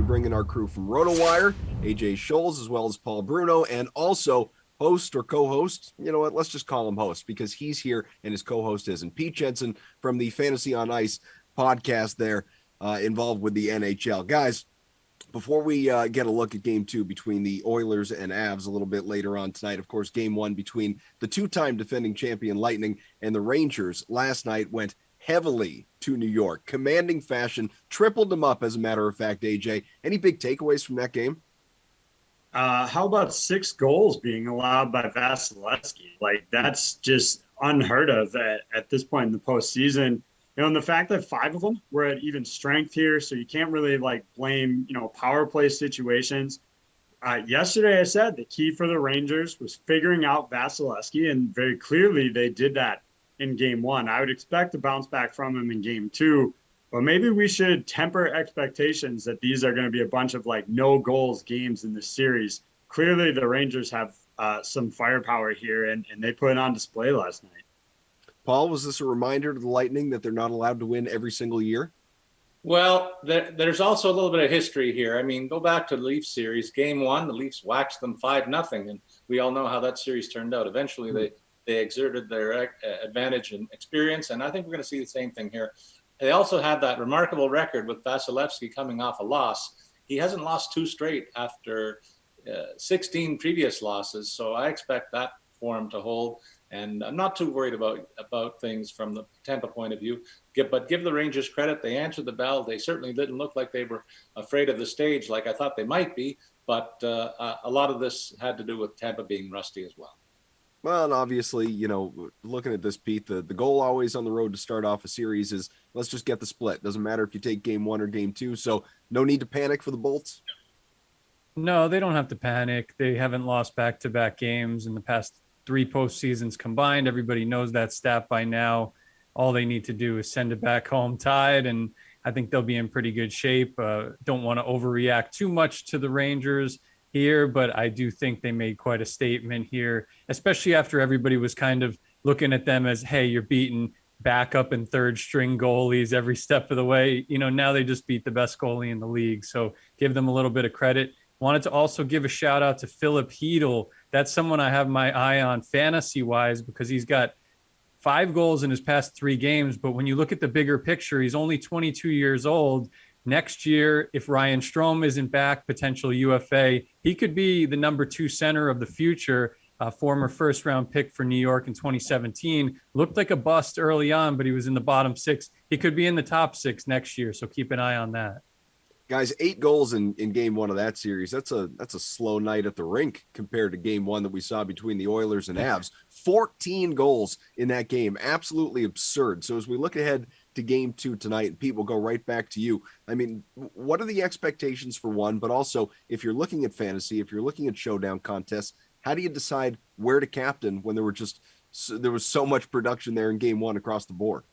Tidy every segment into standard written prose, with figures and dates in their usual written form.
bring in our crew from RotoWire, AJ Scholz, as well as Paul Bruno, and also host or co-host. You know what? Let's just call him host because he's here and his co-host isn't. Pete Jensen from the Fantasy on Ice podcast there, involved with the NHL. Guys, before we get a look at game two between the Oilers and Avs a little bit later on tonight, of course, game one between the two-time defending champion Lightning and the Rangers last night went heavily to New York, commanding fashion, tripled them up, as a matter of fact. AJ, any big takeaways from that game? How about 6 goals being allowed by Vasilevsky? Like, that's just unheard of at this point in the postseason. You know, and the fact that 5 of them were at even strength here, so you can't really blame, power play situations. Yesterday, I said the key for the Rangers was figuring out Vasilevsky, and very clearly they did that in game one. I would expect to bounce back from him in game two, but maybe we should temper expectations that these are going to be a bunch of no goals games in this series. Clearly, the Rangers have some firepower here, and they put it on display last night. Paul, was this a reminder to the Lightning that they're not allowed to win every single year? Well, there's also a little bit of history here. I mean, go back to the Leafs series. Game one, the Leafs waxed them 5-0, and we all know how that series turned out. Eventually, they exerted their advantage and experience, and I think we're going to see the same thing here. They also had that remarkable record with Vasilevsky coming off a loss. He hasn't lost 2 straight after 16 previous losses, so I expect that form to hold. And I'm not too worried about things from the Tampa point of view. But give the Rangers credit. They answered the bell. They certainly didn't look like they were afraid of the stage like I thought they might be. But a lot of this had to do with Tampa being rusty as well. Well, and obviously, looking at this, Pete, the goal always on the road to start off a series is let's just get the split. Doesn't matter if you take game one or game two. So no need to panic for the Bolts. No, they don't have to panic. They haven't lost back-to-back games in the past 3 postseasons combined. Everybody knows that stat by now. All they need to do is send it back home tied, and I think they'll be in pretty good shape. Don't want to overreact too much to the Rangers here, but I do think they made quite a statement here, especially after everybody was kind of looking at them as, hey, you're beating backup and third string goalies every step of the way. Now they just beat the best goalie in the league. So give them a little bit of credit. Wanted to also give a shout out to Philip Hedl. That's someone I have my eye on fantasy wise because he's got 5 goals in his past 3 games. But when you look at the bigger picture, he's only 22 years old. Next year, if Ryan Strome isn't back, potential UFA, he could be the number 2 center of the future. Former first-round pick for New York in 2017. Looked like a bust early on, but he was in the bottom 6. He could be in the top 6 next year, so keep an eye on that. Guys, 8 goals in game one of that series. That's a slow night at the rink compared to game one that we saw between the Oilers and Avs. 14 goals in that game. Absolutely absurd. So as we look ahead to game two tonight, and Pete, will go right back to you. I mean, what are the expectations for one? But also, if you're looking at fantasy, if you're looking at showdown contests, how do you decide where to captain when there was so much production there in game one across the board?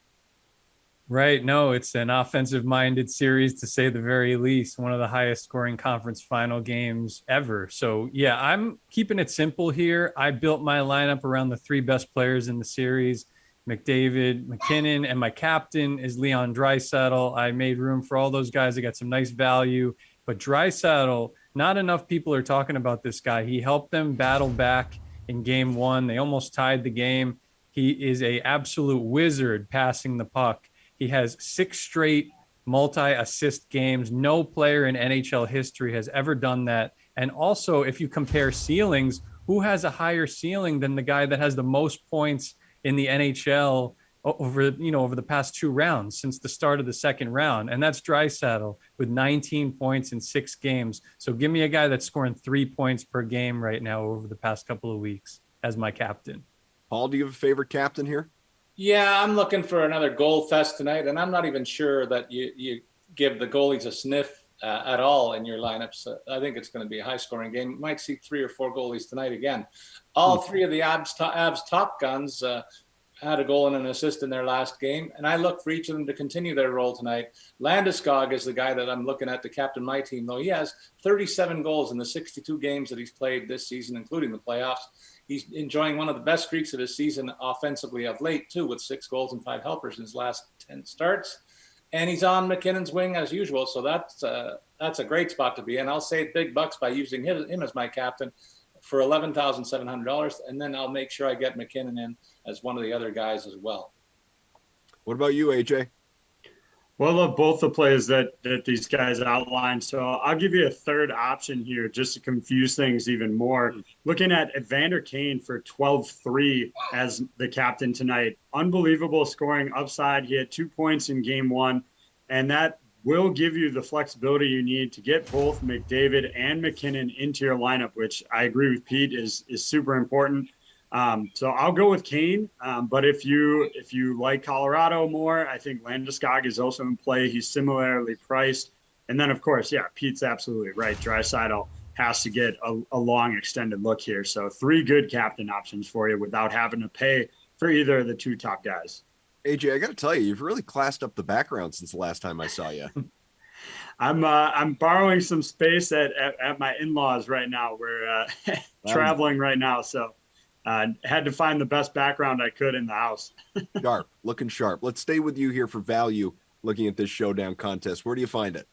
Right. No, it's an offensive-minded series, to say the very least. One of the highest-scoring conference final games ever. So, yeah, I'm keeping it simple here. I built my lineup around the 3 best players in the series, McDavid, McKinnon, and my captain is Leon Draisaitl. I made room for all those guys. I got some nice value. But Draisaitl, not enough people are talking about this guy. He helped them battle back in game one. They almost tied the game. He is an absolute wizard passing the puck. He has 6 straight multi-assist games. No player in NHL history has ever done that. And also, if you compare ceilings, who has a higher ceiling than the guy that has the most points in the NHL over the past 2 rounds since the start of the second round? And that's Draisaitl with 19 points in 6 games. So give me a guy that's scoring 3 points per game right now over the past couple of weeks as my captain. Paul, do you have a favorite captain here? Yeah, I'm looking for another goal fest tonight, and I'm not even sure that you give the goalies a sniff at all in your lineups. I think it's going to be a high-scoring game. You might see 3 or 4 goalies tonight again. All 3 of the Avs top guns had a goal and an assist in their last game, and I look for each of them to continue their role tonight. Landeskog is the guy that I'm looking at to captain my team, though. He has 37 goals in the 62 games that he's played this season, including the playoffs. He's enjoying one of the best streaks of his season offensively of late, too, with 6 goals and 5 helpers in his last 10 starts. and he's on McKinnon's wing as usual. So that's a great spot to be in. I'll save big bucks by using him as my captain for $11,700, and then I'll make sure I get McKinnon in as one of the other guys as well. What about you, AJ? Well, I love both the plays that these guys outlined. So I'll give you a third option here just to confuse things even more. Looking at Evander Kane for 12-3 as the captain tonight. Unbelievable scoring upside. He had 2 points in game one, and that will give you the flexibility you need to get both McDavid and McKinnon into your lineup, which I agree with Pete is super important. So I'll go with Kane. But if you like Colorado more, I think Landeskog is also in play. He's similarly priced. And then, of course, yeah, Pete's absolutely right. Draisaitl has to get a long extended look here. So 3 good captain options for you without having to pay for either of the 2 top guys. AJ, I got to tell you, you've really classed up the background since the last time I saw you. I'm borrowing some space at my in-laws right now. We're traveling right now. So had to find the best background I could in the house. Sharp, looking sharp. Let's stay with you here for value looking at this showdown contest. Where do you find it?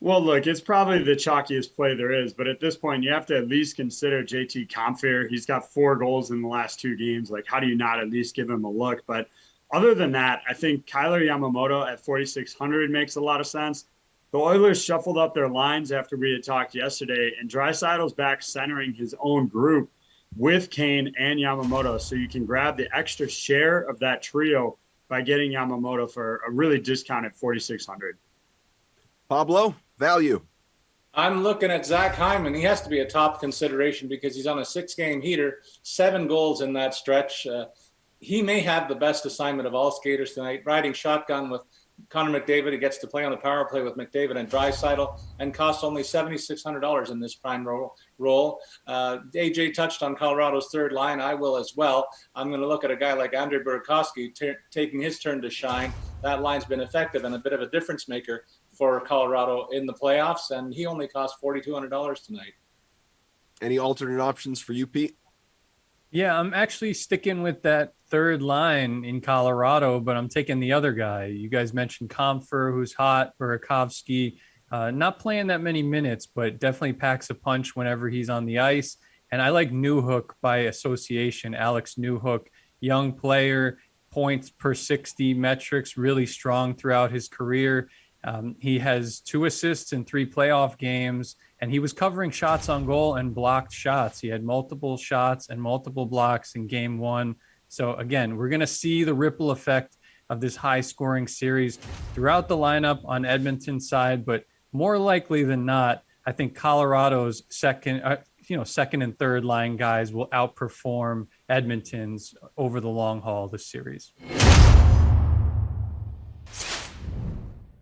Well, look, it's probably the chalkiest play there is, but at this point, you have to at least consider JT Compher. He's got 4 goals in the last 2 games. Like, how do you not at least give him a look? But other than that, I think Kyler Yamamoto at 4,600 makes a lot of sense. The Oilers shuffled up their lines after we had talked yesterday, and Draisaitl's back centering his own group with Kane and Yamamoto. So you can grab the extra share of that trio by getting Yamamoto for a really discounted 4,600. Pablo, value. I'm looking at Zach Hyman. He has to be a top consideration because he's on a 6-game heater, 7 goals in that stretch. He may have the best assignment of all skaters tonight, riding shotgun with Connor McDavid. He gets to play on the power play with McDavid and Draisaitl and costs only $7,600 in this prime role. AJ touched on Colorado's third line. I will as well. I'm going to look at a guy like Andrei Burakovsky taking his turn to shine. That line's been effective and a bit of a difference maker for Colorado in the playoffs, and he only cost $4,200 tonight. Any alternate options for you, Pete? Yeah, I'm actually sticking with that third line in Colorado, but I'm taking the other guy. You guys mentioned Compher, who's hot, Burakovsky, not playing that many minutes, but definitely packs a punch whenever he's on the ice. And I like Newhook by association, Alex Newhook, young player, points per 60 metrics, really strong throughout his career. He has 2 assists in 3 playoff games, and he was covering shots on goal and blocked shots. He had multiple shots and multiple blocks in game 1. So again, we're going to see the ripple effect of this high scoring series throughout the lineup on Edmonton's side, but more likely than not, I think Colorado's second and third line guys will outperform Edmonton's over the long haul this series.